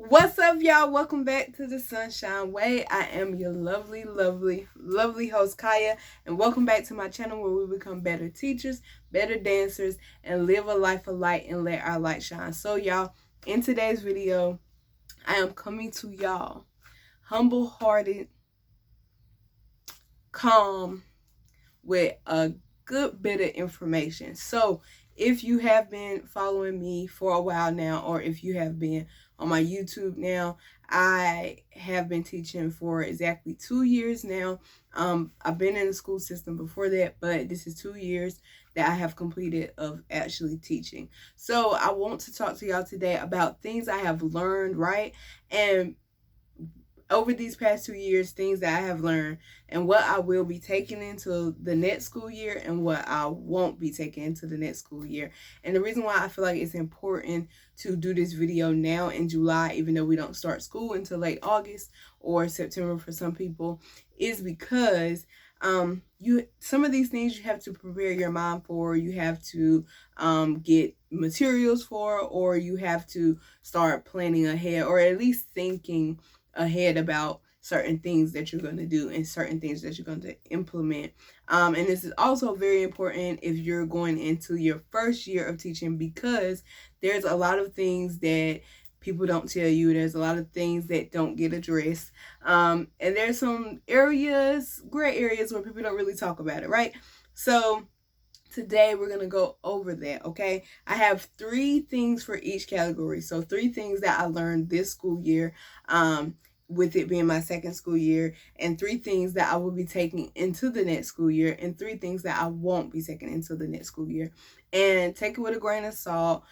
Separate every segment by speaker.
Speaker 1: What's up, y'all? Welcome back to the Sunshine Way. I am your lovely, lovely, lovely host, Chiya, and welcome back to my channel where we become better teachers, better dancers, and live a life of light and let our light shine. So, y'all, in today's video, I am coming to y'all humble-hearted, calm, with a good bit of information. So, if you have been following me for a while now, or if you have been on my YouTube now, I have been teaching for exactly 2 years now. I've been in the school system before that, but this is 2 years that I have completed of actually teaching. So I want to talk to y'all today about things I have learned, right? And over these past 2 years, things that I have learned and what I will be taking into the next school year and what I won't be taking into the next school year. And the reason why I feel like it's important to do this video now in July, even though we don't start school until late August or September for some people, is because some of these things you have to prepare your mind for. You have to get materials for, or you have to start planning ahead, or at least thinking ahead about certain things that you're going to do and certain things that you're going to implement. And this is also very important if you're going into your first year of teaching, because there's a lot of things that people don't tell you. There's a lot of things that don't get addressed. And there's some areas, gray areas, where people don't really talk about it, right? So today we're going to go over that, okay? I have 3 things for each category. So 3 things that I learned this school year, with it being my second school year, and 3 things that I will be taking into the next school year, and 3 things that I won't be taking into the next school year. And take it with a grain of salt.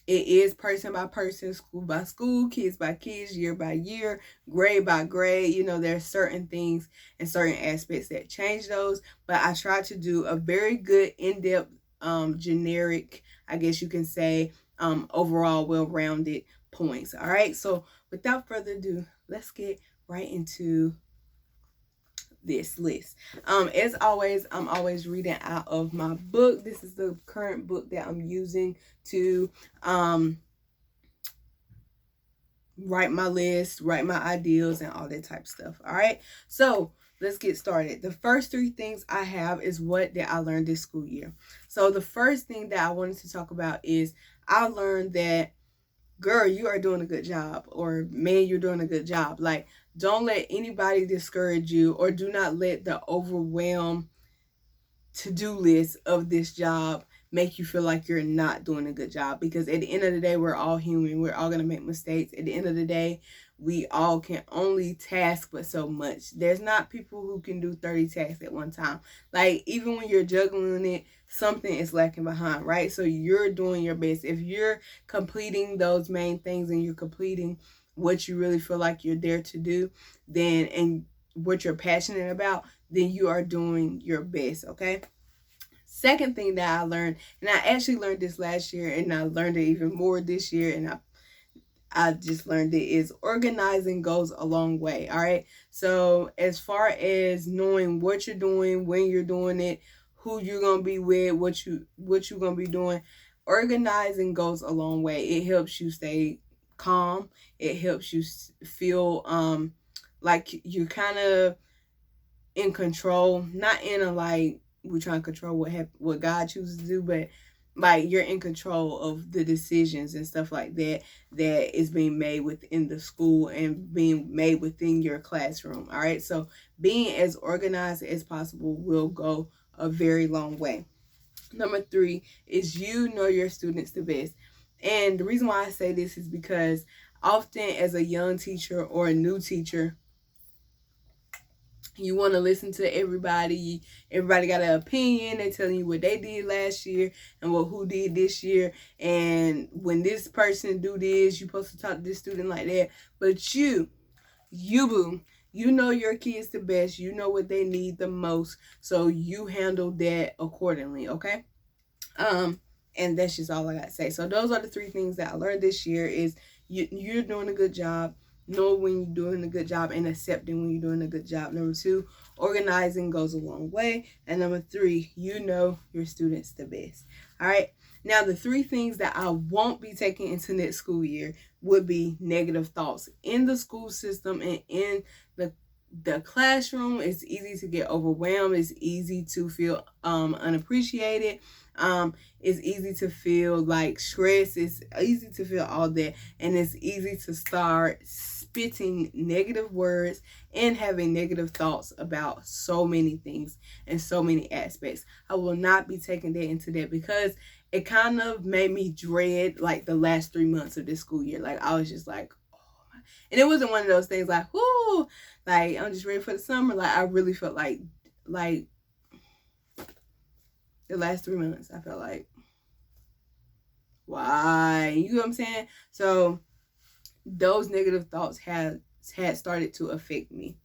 Speaker 1: It is person by person, school by school, kids by kids, year by year, grade by grade. You know, there's certain things and certain aspects that change those, but I try to do a very good in-depth, generic, I guess you can say, overall well-rounded points. All right, so without further ado, let's get right into this list. As always, I'm always reading out of my book. This is the current book that I'm using to write my list, write my ideals, and all that type of stuff. All right, so let's get started. The first 3 things I have is what did I learn this school year. So the first thing that I wanted to talk about is I learned that, girl, you are doing a good job, or man, you're doing a good job. Like, don't let anybody discourage you, or do not let the overwhelm to-do list of this job make you feel like you're not doing a good job. Because at the end of the day, we're all human. We're all going to make mistakes. At the end of the day, we all can only task but so much. There's not people who can do 30 tasks at one time. Like, even when you're juggling it, something is lacking behind, right? So you're doing your best. If you're completing those main things and you're completing what you really feel like you're there to do, then, and what you're passionate about, then you are doing your best, okay? Second thing that I learned, and I actually learned this last year, and I learned it even more this year, and I just learned it, is organizing goes a long way. All right, so as far as knowing what you're doing, when you're doing it, who you're gonna be with, what you're gonna be doing, organizing goes a long way. It helps you stay calm. It helps you feel like you're kind of in control, not in a like we're trying to control what God chooses to do, but like you're in control of the decisions and stuff like that that is being made within the school and being made within your classroom. All right, so being as organized as possible will go a very long way. Number 3 is you know your students the best. And the reason why I say this is because often as a young teacher or a new teacher, you want to listen to everybody. Everybody got an opinion. They're telling you what they did last year and who did this year. And when this person do this, you're supposed to talk to this student like that. But you boo, you know your kids the best. You know what they need the most. So you handle that accordingly, okay? And that's just all I got to say. So those are the 3 things that I learned this year is you're doing a good job. Know when you're doing a good job and accepting when you're doing a good job. Number 2, organizing goes a long way. And number 3, you know your students the best. All right. Now, the 3 things that I won't be taking into next school year would be negative thoughts in the school system and in the classroom. It's easy to get overwhelmed. It's easy to feel unappreciated. It's easy to feel like stress. It's easy to feel all that, and it's easy to start spitting negative words and having negative thoughts about so many things and so many aspects. I will not be taking that into that because it kind of made me dread like the last 3 months of this school year. Like I was just like, oh my. And it wasn't one of those things like, whoo, like I'm just ready for the summer. Like I really felt like the last 3 months, I felt like, why? You know what I'm saying? So those negative thoughts had started to affect me.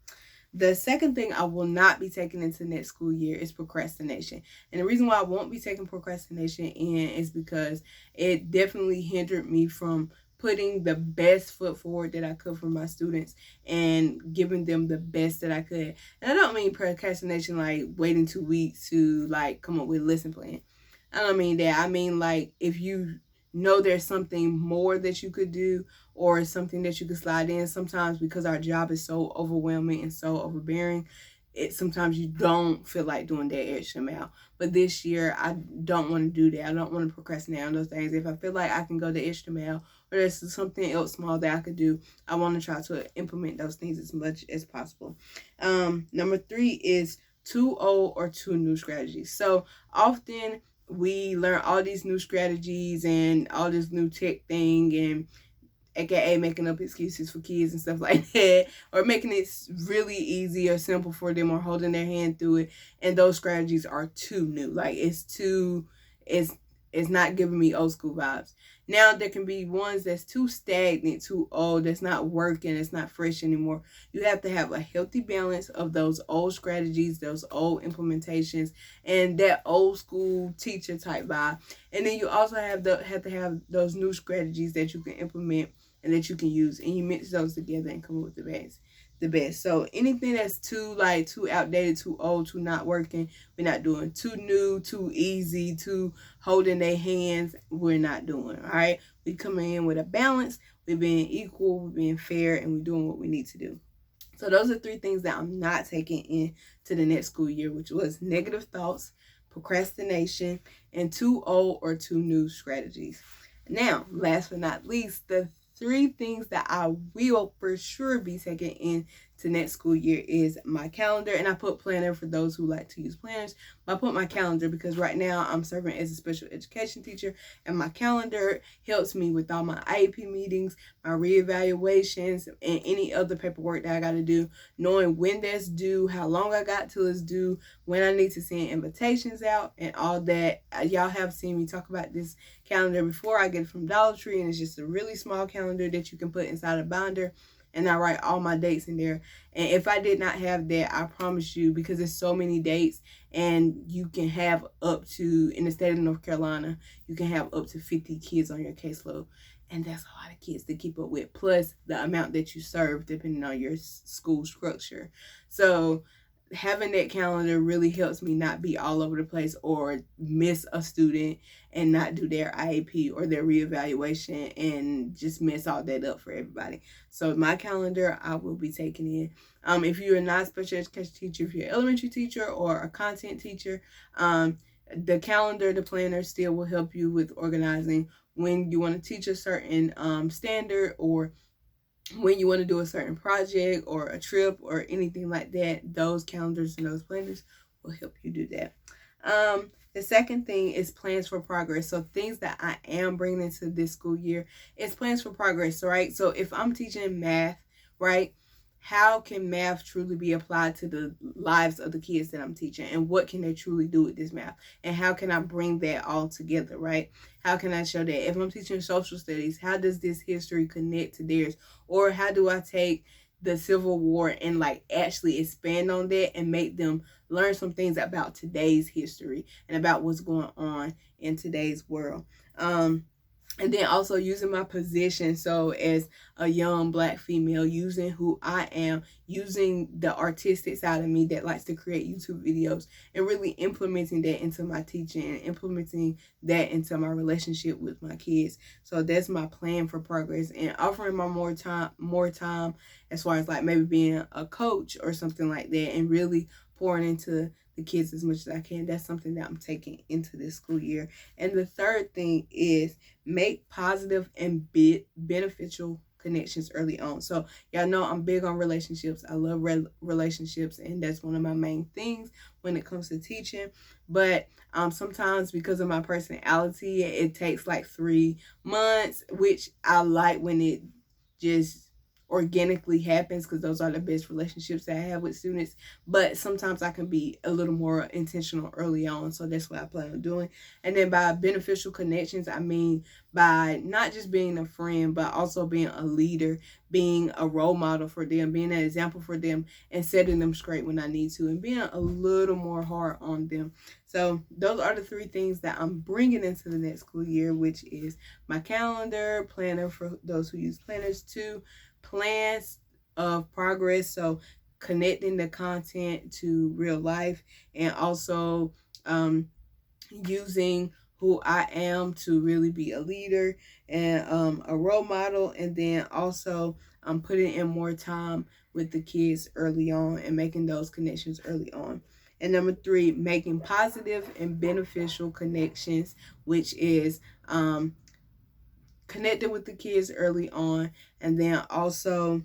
Speaker 1: The second thing I will not be taking into next school year is procrastination. And the reason why I won't be taking procrastination in is because it definitely hindered me from putting the best foot forward that I could for my students and giving them the best that I could. And I don't mean procrastination like waiting 2 weeks to like come up with a lesson plan. I don't mean that. I mean like if you know there's something more that you could do or something that you could slide in. Sometimes because our job is so overwhelming and so overbearing, sometimes you don't feel like doing that extra mile. But this year I don't want to do that. I don't want to procrastinate on those things. If I feel like I can go the extra mile or there's something else small that I could do, I want to try to implement those things as much as possible. Number 3 is too old or too new strategies. So often we learn all these new strategies and all this new tech thing, and aka making up excuses for kids and stuff like that, or making it really easy or simple for them or holding their hand through it, and those strategies are too new. Like it's not giving me old school vibes. Now there can be ones that's too stagnant, too old, that's not working, it's not fresh anymore. You have to have a healthy balance of those old strategies, those old implementations, and that old school teacher type vibe. And then you also have to have those new strategies that you can implement and that you can use, and you mix those together and come up with the best. So anything that's too outdated, too old, too not working, we're not doing. Too new, too easy, too holding their hands, we're not doing. All right, we coming in with a balance. We're being equal, we're being fair, and we're doing what we need to do. So those are 3 things that I'm not taking into the next school year, which was negative thoughts, procrastination, and too old or too new strategies. Now, last but not least, the 3 things that I will for sure be taking into next school year is my calendar. And I put planner for those who like to use planners. But I put my calendar because right now I'm serving as a special education teacher, and my calendar helps me with all my IEP meetings, my reevaluations, and any other paperwork that I got to do, knowing when that's due, how long I got till it's due, when I need to send invitations out, and all that. Y'all have seen me talk about this calendar before. I get it from Dollar Tree, and it's just a really small calendar that you can put inside a binder, and I write all my dates in there. And if I did not have that, I promise you, because there's so many dates, and you can have up to, in the state of North Carolina, you can have up to 50 kids on your caseload. And that's a lot of kids to keep up with, plus the amount that you serve depending on your school structure. So having that calendar really helps me not be all over the place or miss a student and not do their IEP or their reevaluation and just mess all that up for everybody. So my calendar, I will be taking in. If you're not a special education teacher, if you're an elementary teacher or a content teacher, the calendar, the planner still will help you with organizing when you want to teach a certain standard, or when you want to do a certain project or a trip or anything like that. Those calendars and those planners will help you do that. The second thing is plans for progress. So things that I am bringing into this school year is plans for progress, right? So if I'm teaching math, right, how can math truly be applied to the lives of the kids that I'm teaching, and what can they truly do with this math, and how can I bring that all together, right? How can I show that? If I'm teaching social studies, how does this history connect to theirs? Or how do I take the Civil War and like actually expand on that and make them learn some things about today's history and about what's going on in today's world? And then also using my position, so as a young Black female, using who I am, using the artistic side of me that likes to create YouTube videos, and really implementing that into my teaching and implementing that into my relationship with my kids. So that's my plan for progress, and offering my more time as far as like maybe being a coach or something like that, and really pouring into the kids as much as I can. That's something that I'm taking into this school year. And the third thing is make positive and beneficial connections early on. So y'all know I'm big on relationships. I love relationships, and that's one of my main things when it comes to teaching. But sometimes because of my personality, it takes like 3 months, which I like when it just organically happens, because those are the best relationships that I have with students. But sometimes I can be a little more intentional early on, so that's what I plan on doing. And then by beneficial connections, I mean by not just being a friend, but also being a leader, being a role model for them, being an example for them, and setting them straight when I need to, and being a little more hard on them. So those are the 3 things that I'm bringing into the next school year, which is my calendar, planner for those who use planners, 2 plans of progress, so connecting the content to real life, and also using who I am to really be a leader and a role model. And then also putting in more time with the kids early on and making those connections early on. And number 3, making positive and beneficial connections, which is connecting with the kids early on, and then also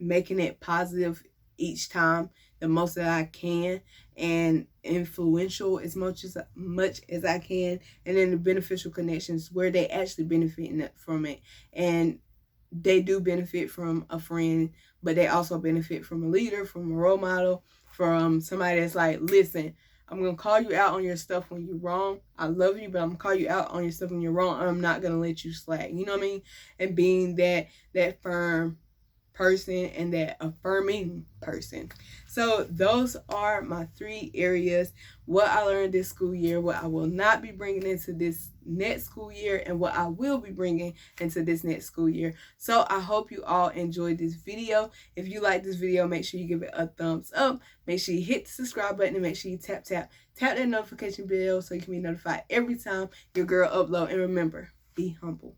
Speaker 1: making it positive each time the most that I can, and influential as much as I can, and then the beneficial connections where they actually benefit from it, and they do benefit from a friend, but they also benefit from a leader, from a role model, from somebody that's like, listen, I'm going to call you out on your stuff when you're wrong. I love you, but I'm going to call you out on your stuff when you're wrong. I'm not going to let you slack. You know what I mean? And being that firm person and that affirming person. So those are my 3 areas: what I learned this school year, what I will not be bringing into this next school year, and what I will be bringing into this next school year. So I hope you all enjoyed this video. If you like this video, make sure you give it a thumbs up. Make sure you hit the subscribe button, and make sure you tap that notification bell so you can be notified every time your girl upload. And remember, be humble,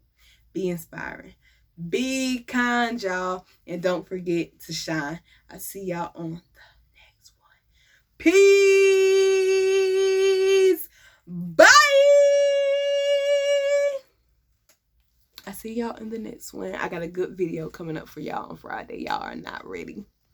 Speaker 1: be inspiring, be kind, y'all. And don't forget to shine. I see y'all on the next one. Peace. Bye. I see y'all in the next one. I got a good video coming up for y'all on Friday. Y'all are not ready.